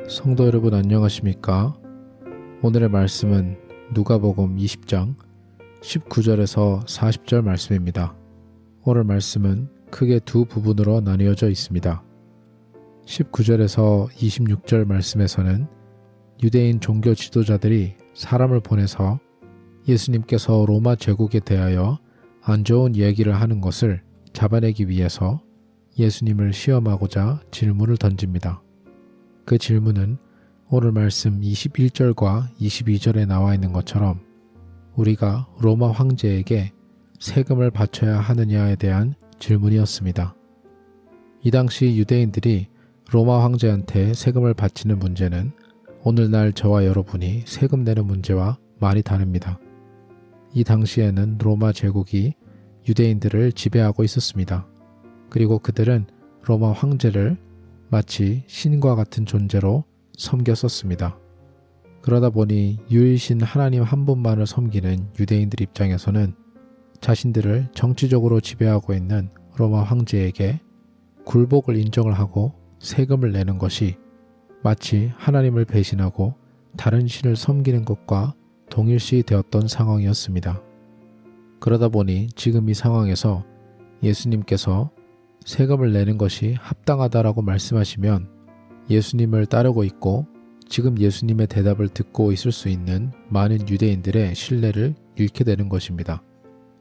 성도 여러분 안녕하십니까? 오늘의 말씀은 누가복음 20장 19절에서 40절 말씀입니다. 오늘 말씀은 크게 두 부분으로 나뉘어져 있습니다. 19절에서 26절 말씀에서는 유대인 종교 지도자들이 사람을 보내서 예수님께서 로마 제국에 대하여 안 좋은 이야기를 하는 것을 잡아내기 위해서 예수님을 시험하고자 질문을 던집니다. 그 질문은 오늘 말씀 21절과 22절에 나와 있는 것처럼 우리가 로마 황제에게 세금을 바쳐야 하느냐에 대한 질문이었습니다. 이 당시 유대인들이 로마 황제한테 세금을 바치는 문제는 오늘날 저와 여러분이 세금 내는 문제와 많이 다릅니다. 이 당시에는 로마 제국이 유대인들을 지배하고 있었습니다. 그리고 그들은 로마 황제를 마치 신과 같은 존재로 섬겼었습니다. 그러다 보니 유일신 하나님 한 분만을 섬기는 유대인들 입장에서는 자신들을 정치적으로 지배하고 있는 로마 황제에게 굴복을 인정을 하고 세금을 내는 것이 마치 하나님을 배신하고 다른 신을 섬기는 것과 동일시 되었던 상황이었습니다. 그러다 보니 지금 이 상황에서 예수님께서 세금을 내는 것이 합당하다라고 말씀하시면 예수님을 따르고 있고 지금 예수님의 대답을 듣고 있을 수 있는 많은 유대인들의 신뢰를 잃게 되는 것입니다.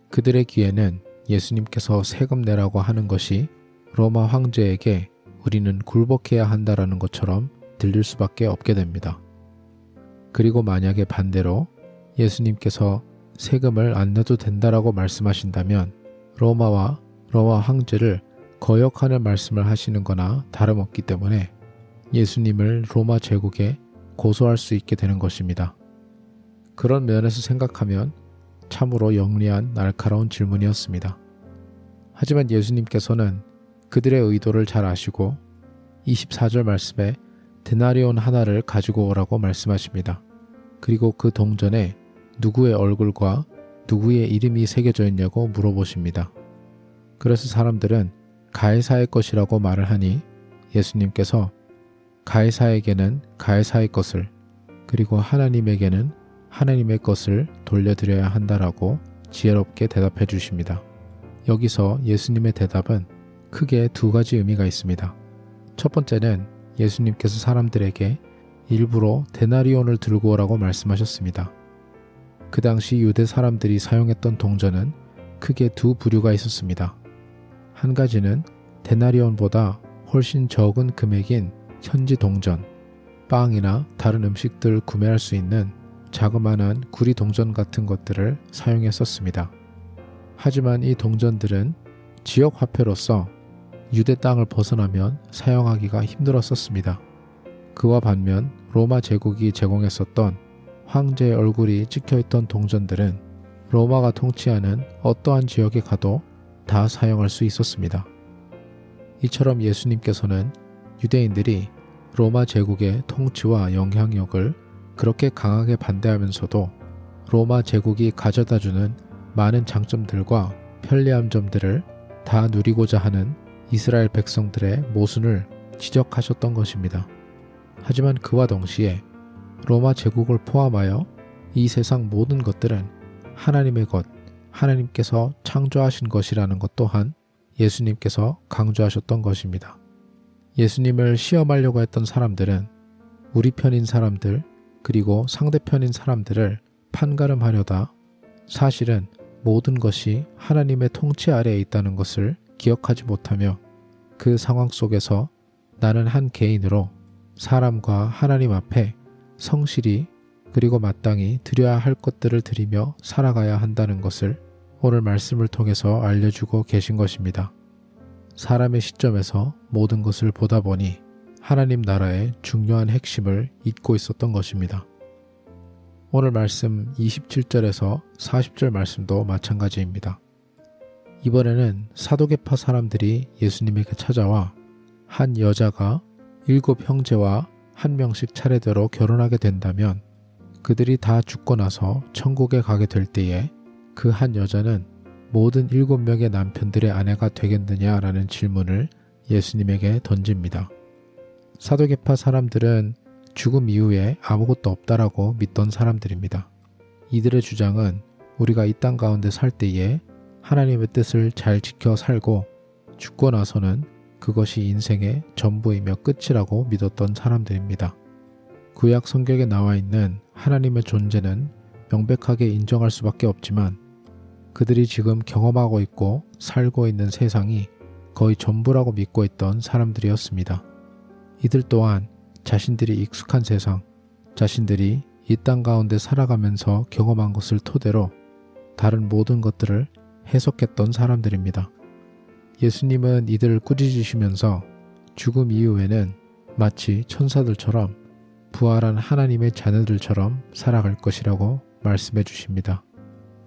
그들의 귀에는 예수님께서 세금 내라고 하는 것이 로마 황제에게 우리는 굴복해야 한다라는 것처럼 들릴 수밖에 없게 됩니다. 그리고 만약에 반대로 예수님께서 세금을 안 내도 된다라고 말씀하신다면 로마 황제를 거역하는 말씀을 하시는 거나 다름없기 때문에 예수님을 로마 제국에 고소할 수 있게 되는 것입니다. 그런 면에서 생각하면 참으로 영리한 날카로운 질문이었습니다. 하지만 예수님께서는 그들의 의도를 잘 아시고 24절 말씀에 데나리온 하나를 가지고 오라고 말씀하십니다. 그리고 그 동전에 누구의 얼굴과 누구의 이름이 새겨져 있냐고 물어보십니다. 그래서 사람들은 가이사의 것이라고 말을 하니 예수님께서 가이사에게는 가이사의 것을 그리고 하나님에게는 하나님의 것을 돌려드려야 한다라고 지혜롭게 대답해 주십니다. 여기서 예수님의 대답은 크게 두 가지 의미가 있습니다. 첫 번째는 예수님께서 사람들에게 일부러 데나리온을 들고 오라고 말씀하셨습니다. 그 당시 유대 사람들이 사용했던 동전은 크게 두 부류가 있었습니다. 한 가지는 데나리온보다 훨씬 적은 금액인 현지 동전, 빵이나 다른 음식들 구매할 수 있는 자그마한 구리 동전 같은 것들을 사용했었습니다. 하지만 이 동전들은 지역 화폐로서 유대 땅을 벗어나면 사용하기가 힘들었었습니다. 그와 반면 로마 제국이 제공했었던 황제의 얼굴이 찍혀있던 동전들은 로마가 통치하는 어떠한 지역에 가도 다 사용할 수 있었습니다. 이처럼 예수님께서는 유대인들이 로마 제국의 통치와 영향력을 그렇게 강하게 반대하면서도 로마 제국이 가져다주는 많은 장점들과 편리한 점들을 다 누리고자 하는 이스라엘 백성들의 모순을 지적하셨던 것입니다. 하지만 그와 동시에 로마 제국을 포함하여 이 세상 모든 것들은 하나님의 것, 하나님께서 창조하신 것이라는 것 또한 예수님께서 강조하셨던 것입니다. 예수님을 시험하려고 했던 사람들은 우리 편인 사람들 그리고 상대편인 사람들을 판가름하려다 사실은 모든 것이 하나님의 통치 아래에 있다는 것을 기억하지 못하며 그 상황 속에서 나는 한 개인으로 사람과 하나님 앞에 성실히 그리고 마땅히 드려야 할 것들을 드리며 살아가야 한다는 것을 오늘 말씀을 통해서 알려주고 계신 것입니다. 사람의 시점에서 모든 것을 보다 보니 하나님 나라의 중요한 핵심을 잊고 있었던 것입니다. 오늘 말씀 27절에서 40절 말씀도 마찬가지입니다. 이번에는 사두개파 사람들이 예수님에게 찾아와 한 여자가 7 형제와 한 명씩 차례대로 결혼하게 된다면 그들이 다 죽고 나서 천국에 가게 될 때에 그 한 여자는 모든 7명의 남편들의 아내가 되겠느냐라는 질문을 예수님에게 던집니다. 사두개파 사람들은 죽음 이후에 아무것도 없다라고 믿던 사람들입니다. 이들의 주장은 우리가 이 땅 가운데 살 때에 하나님의 뜻을 잘 지켜 살고 죽고 나서는 그것이 인생의 전부이며 끝이라고 믿었던 사람들입니다. 구약 성경에 나와 있는 하나님의 존재는 명백하게 인정할 수밖에 없지만 그들이 지금 경험하고 있고 살고 있는 세상이 거의 전부라고 믿고 있던 사람들이었습니다. 이들 또한 자신들이 익숙한 세상, 자신들이 이 땅 가운데 살아가면서 경험한 것을 토대로 다른 모든 것들을 해석했던 사람들입니다. 예수님은 이들을 꾸짖으시면서 죽음 이후에는 마치 천사들처럼 부활한 하나님의 자녀들처럼 살아갈 것이라고 말씀해 주십니다.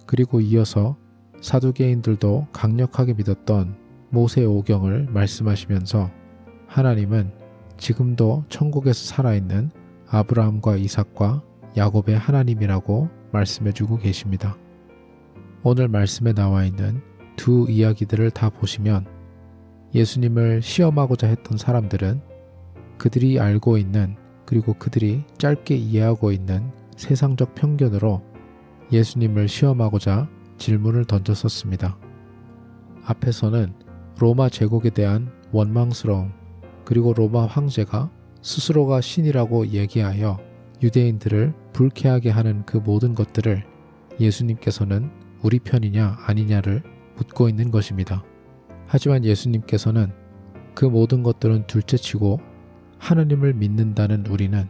그리고 이어서 사두개인들도 강력하게 믿었던 모세 오경을 말씀하시면서 하나님은 지금도 천국에서 살아있는 아브라함과 이삭과 야곱의 하나님이라고 말씀해 주고 계십니다. 오늘 말씀에 나와 있는 두 이야기들을 다 보시면 예수님을 시험하고자 했던 사람들은 그들이 알고 있는 그리고 그들이 짧게 이해하고 있는 세상적 편견으로 예수님을 시험하고자 질문을 던졌었습니다. 앞에서는 로마 제국에 대한 원망스러움 그리고 로마 황제가 스스로가 신이라고 얘기하여 유대인들을 불쾌하게 하는 그 모든 것들을 예수님께서는 우리 편이냐 아니냐를 묻고 있는 것입니다. 하지만 예수님께서는 그 모든 것들은 둘째치고 하나님을 믿는다는 우리는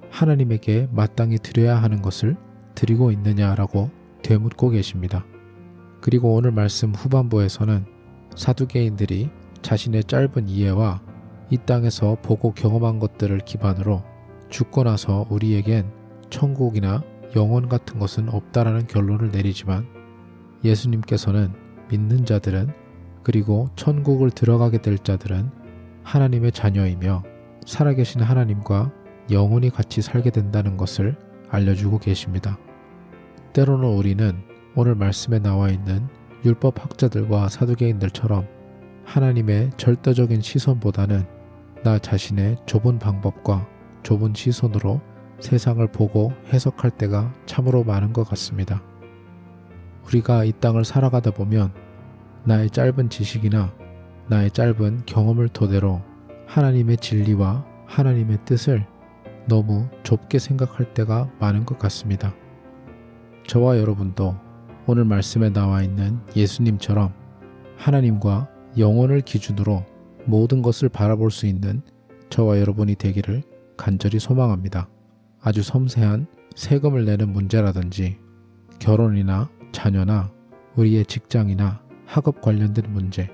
하나님에게 마땅히 드려야 하는 것을 드리고 있느냐라고 되묻고 계십니다. 그리고 오늘 말씀 후반부에서는 사두개인들이 자신의 짧은 이해와 이 땅에서 보고 경험한 것들을 기반으로 죽고 나서 우리에겐 천국이나 영원 같은 것은 없다라는 결론을 내리지만 예수님께서는 믿는 자들은 그리고 천국을 들어가게 될 자들은 하나님의 자녀이며 살아계신 하나님과 영원히 같이 살게 된다는 것을 알려주고 계십니다. 때로는 우리는 오늘 말씀에 나와 있는 율법학자들과 사두개인들처럼 하나님의 절대적인 시선보다는 나 자신의 좁은 방법과 좁은 시선으로 세상을 보고 해석할 때가 참으로 많은 것 같습니다. 우리가 이 땅을 살아가다 보면 나의 짧은 지식이나 나의 짧은 경험을 토대로 하나님의 진리와 하나님의 뜻을 너무 좁게 생각할 때가 많은 것 같습니다. 저와 여러분도 오늘 말씀에 나와 있는 예수님처럼 하나님과 영혼을 기준으로 모든 것을 바라볼 수 있는 저와 여러분이 되기를 간절히 소망합니다. 아주 섬세한 세금을 내는 문제라든지 결혼이나 자녀나 우리의 직장이나 학업 관련된 문제,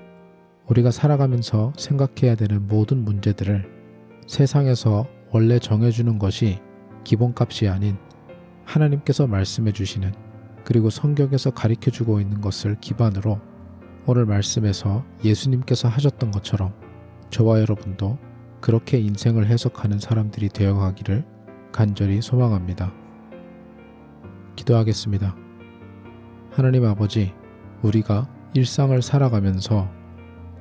우리가 살아가면서 생각해야 되는 모든 문제들을 세상에서 원래 정해주는 것이 기본값이 아닌 하나님께서 말씀해 주시는 그리고 성경에서 가르쳐주고 있는 것을 기반으로 오늘 말씀에서 예수님께서 하셨던 것처럼 저와 여러분도 그렇게 인생을 해석하는 사람들이 되어가기를 간절히 소망합니다. 기도하겠습니다. 하나님 아버지, 우리가 일상을 살아가면서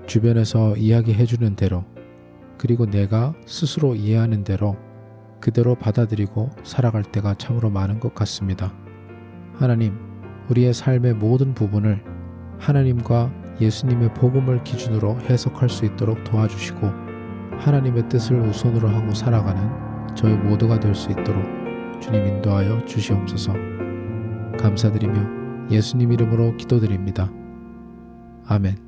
주변에서 이야기해주는 대로 그리고 내가 스스로 이해하는 대로 그대로 받아들이고 살아갈 때가 참으로 많은 것 같습니다. 하나님, 우리의 삶의 모든 부분을 하나님과 예수님의 복음을 기준으로 해석할 수 있도록 도와주시고 하나님의 뜻을 우선으로 하고 살아가는 저희 모두가 될 수 있도록 주님 인도하여 주시옵소서. 감사드리며 예수님 이름으로 기도드립니다. 아멘.